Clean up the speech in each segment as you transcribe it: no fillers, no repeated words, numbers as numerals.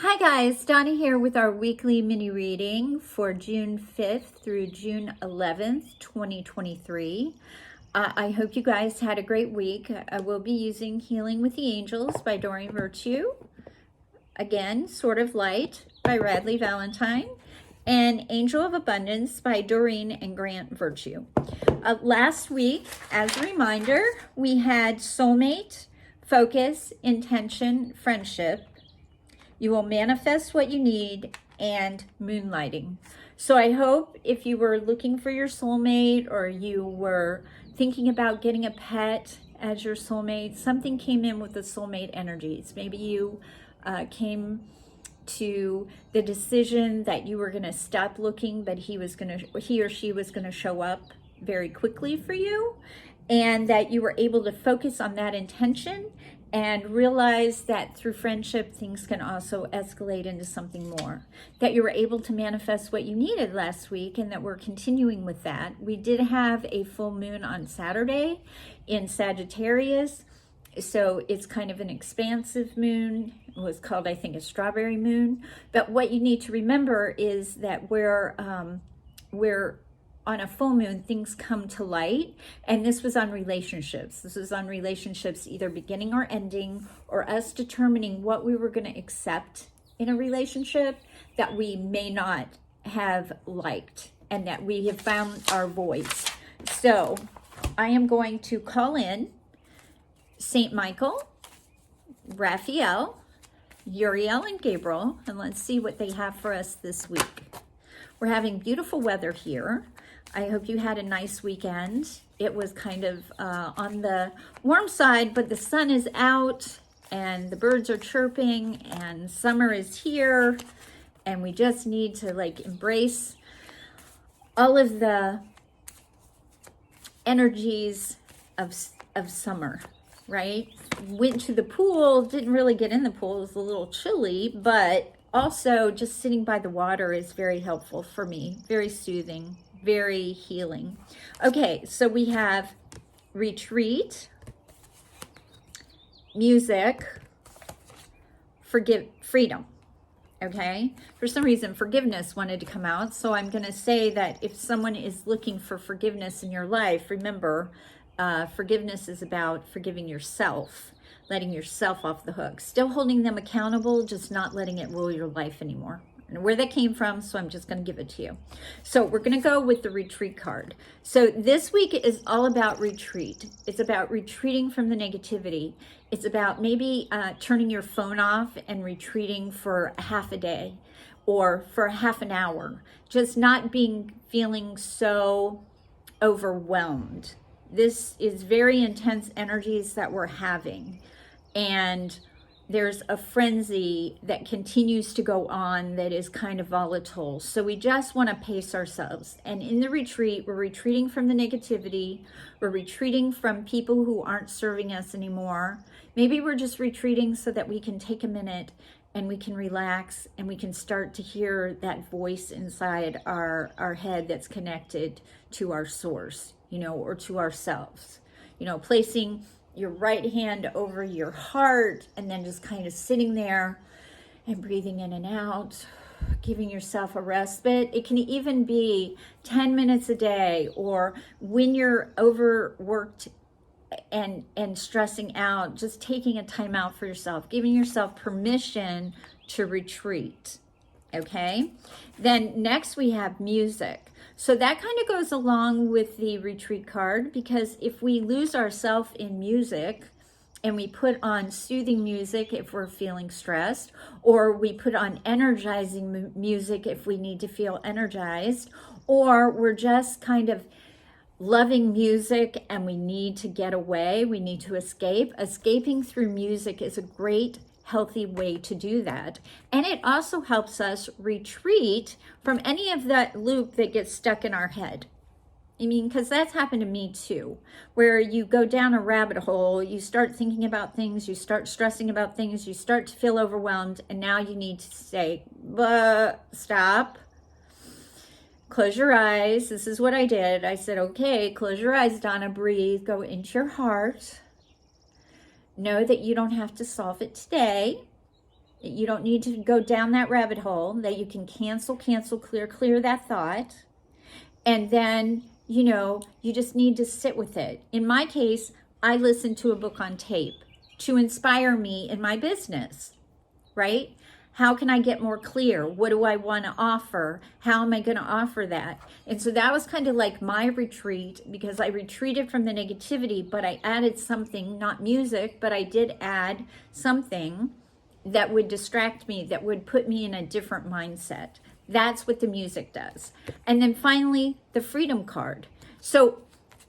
Hi guys, Donna here with our weekly mini reading for June 5th through June 11th, 2023. I hope you guys had a great week. I will be using Healing with the Angels by Doreen Virtue. Again, Sort of Light by Radley Valentine. And Angel of Abundance by Doreen and Grant Virtue. Last week, as a reminder, we had soulmate, focus, intention, friendship. You will manifest what you need, and moonlighting. So I hope if you were looking for your soulmate or you were thinking about getting a pet as your soulmate, something came in with the soulmate energies. Maybe you came to the decision that you were going to stop looking, but he or she was going to show up very quickly for you, and that you were able to focus on that intention and realize that through friendship, things can also escalate into something more. That you were able to manifest what you needed last week, and that we're continuing with that. We did have a full moon on Saturday in Sagittarius, so it's kind of an expansive moon. It was called, I think, a strawberry moon. But what you need to remember is that we're on a full moon, things come to light. And this was on relationships. This was on relationships either beginning or ending, or us determining what we were going to accept in a relationship that we may not have liked, and that we have found our voice. So I am going to call in Saint Michael, Raphael, Uriel, and Gabriel, and let's see what they have for us this week. We're having beautiful weather here. I hope you had a nice weekend. It was kind of on the warm side, but the sun is out and the birds are chirping and summer is here, and we just need to embrace all of the energies of summer, right? Went to the pool, didn't really get in the pool. It was a little chilly, but also just sitting by the water is very helpful for me, very soothing, very healing. Okay, so we have retreat, music, freedom. Okay, for some reason forgiveness wanted to come out, so I'm going to say that if someone is looking for forgiveness in your life, remember, forgiveness is about forgiving yourself, letting yourself off the hook, still holding them accountable, just not letting it rule your life anymore. And where that came from, so I'm just going to give it to you. So we're going to go with the retreat card. So this week is all about retreat. It's about retreating from the negativity. It's about maybe turning your phone off and retreating for half a day or for half an hour. Just not feeling so overwhelmed. This is very intense energies that we're having. And there's a frenzy that continues to go on that is kind of volatile. So we just want to pace ourselves. And in the retreat, we're retreating from the negativity. We're retreating from people who aren't serving us anymore. Maybe we're just retreating so that we can take a minute and we can relax and we can start to hear that voice inside our head that's connected to our source, or to ourselves. Placing your right hand over your heart and then just kind of sitting there and breathing in and out, giving yourself a respite. It can even be 10 minutes a day, or when you're overworked and stressing out, just taking a time out for yourself, giving yourself permission to retreat. Okay, then next we have music. So that kind of goes along with the retreat card, because if we lose ourselves in music and we put on soothing music if we're feeling stressed, or we put on energizing music if we need to feel energized, or we're just kind of loving music and we need to get away, we need to escape. Escaping through music is a great healthy way to do that. And it also helps us retreat from any of that loop that gets stuck in our head. Because that's happened to me too, where you go down a rabbit hole, you start thinking about things, you start stressing about things, you start to feel overwhelmed, and now you need to say, stop, close your eyes. This is what I did. I said, okay, close your eyes, Donna, breathe, go into your heart. Know that you don't have to solve it today. You don't need to go down that rabbit hole, that you can cancel, clear that thought. And then, you just need to sit with it. In my case, I listened to a book on tape to inspire me in my business, right? How can I get more clear? What do I want to offer? How am I going to offer that? And so that was kind of like my retreat, because I retreated from the negativity, but I added something, not music, but I did add something that would distract me, that would put me in a different mindset. That's what the music does. And then finally, the freedom card. So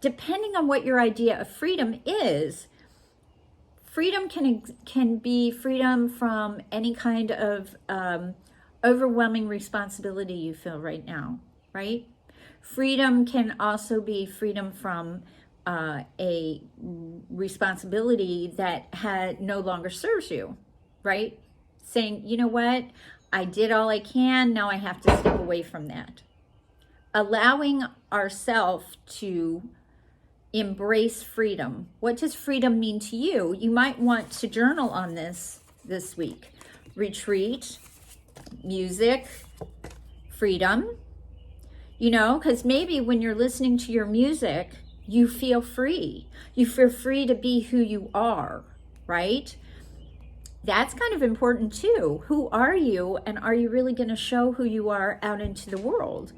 depending on what your idea of freedom is, freedom can be freedom from any kind of overwhelming responsibility you feel right now, right? Freedom can also be freedom from a responsibility that no longer serves you, right? Saying, you know what, I did all I can, now I have to step away from that. Allowing ourselves to embrace freedom. What does freedom mean to you? You might want to journal on this week. Retreat, music, freedom. Because maybe when you're listening to your music, you feel free. You feel free to be who you are, right? That's kind of important too. Who are you, and are you really going to show who you are out into the world?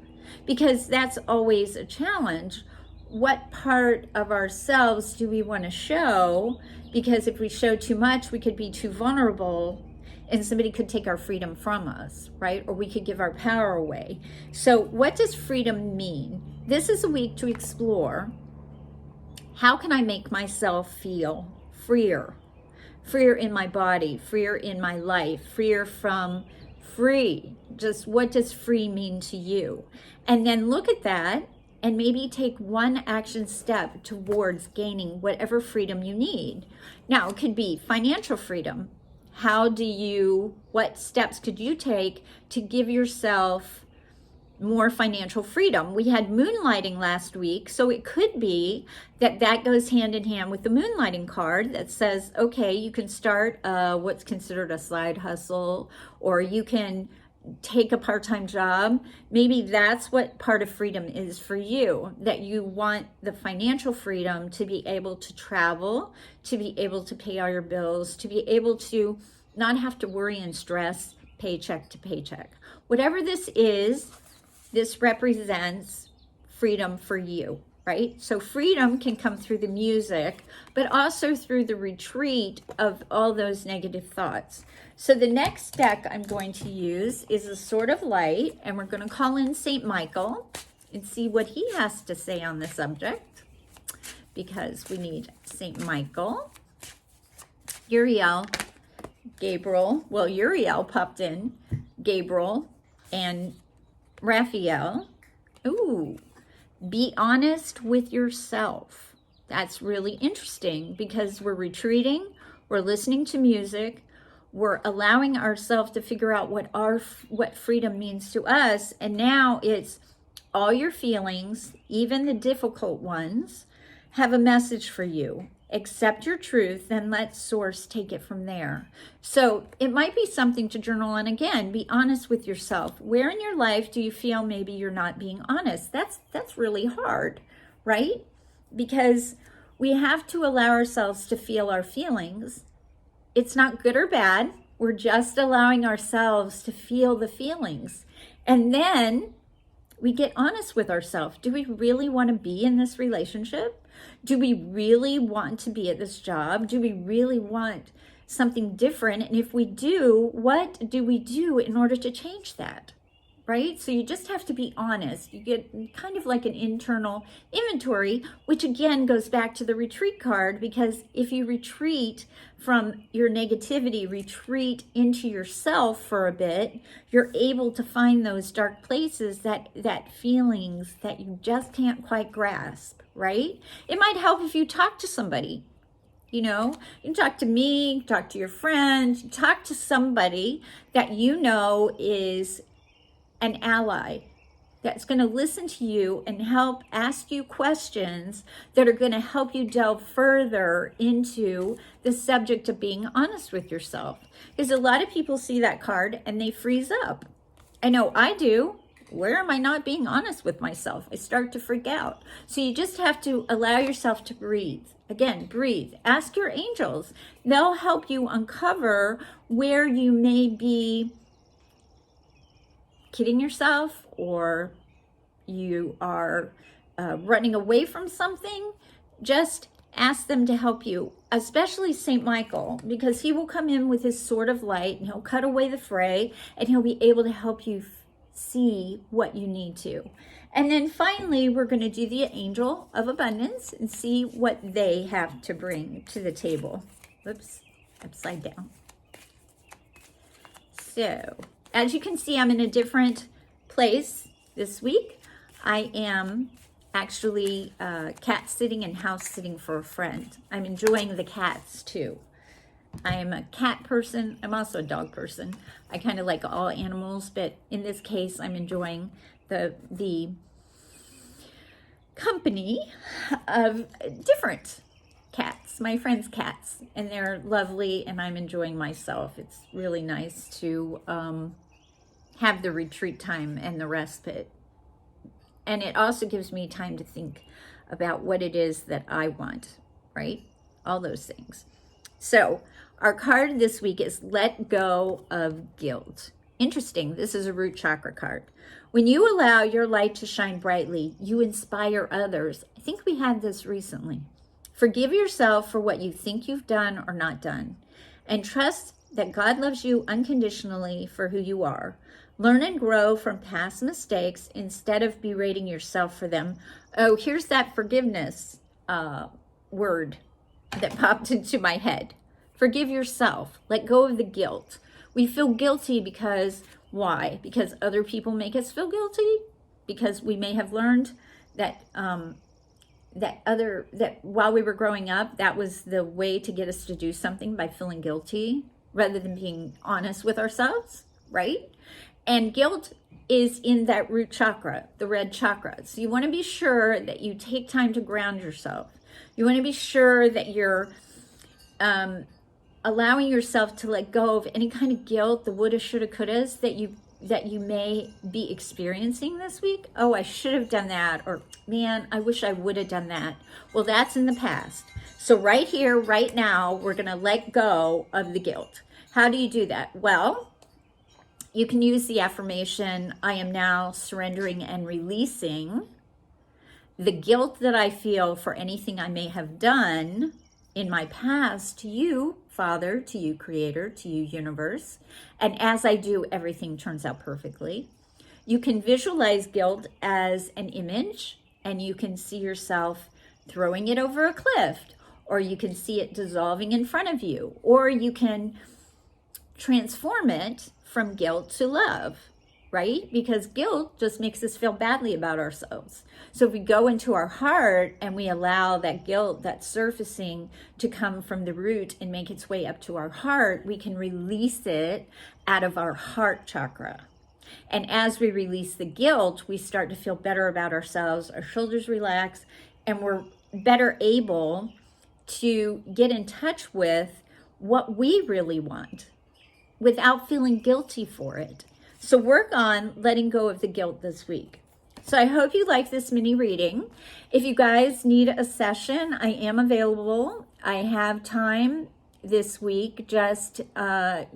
Because that's always a challenge. What part of ourselves do we want to show? Because if we show too much, we could be too vulnerable and somebody could take our freedom from us, right? Or we could give our power away. So what does freedom mean? This is a week to explore, how can I make myself feel freer? Freer in my body, freer in my life, freer from free. Just what does free mean to you? And then look at that and maybe take one action step towards gaining whatever freedom you need. Now, it could be financial freedom. What steps could you take to give yourself more financial freedom? We had moonlighting last week, so it could be that goes hand in hand with the moonlighting card that says, okay, you can start what's considered a side hustle, or you can take a part-time job. Maybe that's what part of freedom is for you, that you want the financial freedom to be able to travel, to be able to pay all your bills, to be able to not have to worry and stress paycheck to paycheck. Whatever this is, this represents freedom for you, right? So freedom can come through the music, but also through the retreat of all those negative thoughts. So the next deck I'm going to use is a Sword of Light, and we're going to call in St. Michael and see what he has to say on the subject, because we need St. Michael, Uriel, Gabriel. Well, Uriel popped in, Gabriel, and Raphael. Ooh, be honest with yourself. That's really interesting, because we're retreating, we're listening to music, we're allowing ourselves to figure out what freedom means to us, and now it's all your feelings, even the difficult ones, have a message for you. Accept your truth, then let source take it from there. So it might be something to journal on. Again, be honest with yourself. Where in your life do you feel maybe you're not being honest? That's really hard, right? Because we have to allow ourselves to feel our feelings. It's not good or bad. We're just allowing ourselves to feel the feelings. And then we get honest with ourselves. Do we really want to be in this relationship? Do we really want to be at this job? Do we really want something different? And if we do, what do we do in order to change that? Right? So you just have to be honest. You get kind of like an internal inventory, which again goes back to the retreat card, because if you retreat from your negativity, retreat into yourself for a bit, you're able to find those dark places, that feelings that you just can't quite grasp, right? It might help if you talk to somebody. You can talk to me, talk to your friend, talk to somebody that you know is an ally, that's going to listen to you and help ask you questions that are going to help you delve further into the subject of being honest with yourself. Because a lot of people see that card and they freeze up. I know I do. Where am I not being honest with myself? I start to freak out. So you just have to allow yourself to breathe. Again, breathe. Ask your angels. They'll help you uncover where you may be kidding yourself, or you are running away from something. Just ask them to help you, especially St. Michael, because he will come in with his sword of light and he'll cut away the fray, and he'll be able to help you see what you need to. And then finally, we're going to do the angel of abundance and see what they have to bring to the table. Whoops, upside down. So, as you can see, I'm in a different place this week. I am actually cat sitting and house sitting for a friend. I'm enjoying the cats too. I am a cat person. I'm also a dog person. I kind of like all animals, but in this case, I'm enjoying the company of different cats, my friends' cats, and they're lovely, and I'm enjoying myself. It's really nice to have the retreat time and the respite. And it also gives me time to think about what it is that I want, right? All those things. So our card this week is Let Go of Guilt. Interesting, this is a root chakra card. When you allow your light to shine brightly, you inspire others. I think we had this recently. Forgive yourself for what you think you've done or not done, and trust that God loves you unconditionally for who you are. Learn and grow from past mistakes instead of berating yourself for them. Oh, here's that forgiveness word that popped into my head. Forgive yourself. Let go of the guilt. We feel guilty because, why? Because other people make us feel guilty? Because we may have learned that that while we were growing up, that was the way to get us to do something, by feeling guilty rather than being honest with ourselves, right? And guilt is in that root chakra, the red chakra. So you want to be sure that you take time to ground yourself. You want to be sure that you're allowing yourself to let go of any kind of guilt, the woulda, shoulda, couldas that you may be experiencing this week. Oh, I should have done that, or man, I wish I would have done that. Well, that's in the past. So right here, right now, we're going to let go of the guilt. How do you do that? Well, you can use the affirmation, I am now surrendering and releasing the guilt that I feel for anything I may have done in my past to you, Father, to you, Creator, to you, Universe. And as I do, everything turns out perfectly. You can visualize guilt as an image, and you can see yourself throwing it over a cliff, or you can see it dissolving in front of you, or you can transform it from guilt to love, right? Because guilt just makes us feel badly about ourselves. So if we go into our heart and we allow that guilt, that surfacing, to come from the root and make its way up to our heart, we can release it out of our heart chakra. And as we release the guilt, we start to feel better about ourselves, our shoulders relax, and we're better able to get in touch with what we really want without feeling guilty for it. So work on letting go of the guilt this week. So I hope you like this mini reading. If you guys need a session, I am available. I have time this week. Just, DM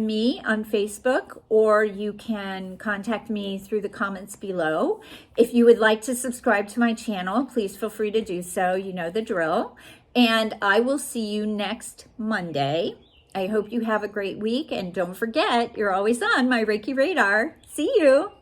me on Facebook, or you can contact me through the comments below. If you would like to subscribe to my channel, please feel free to do so. You know the drill. And I will see you next Monday. I hope you have a great week, and don't forget, you're always on my Reiki Radar. See you.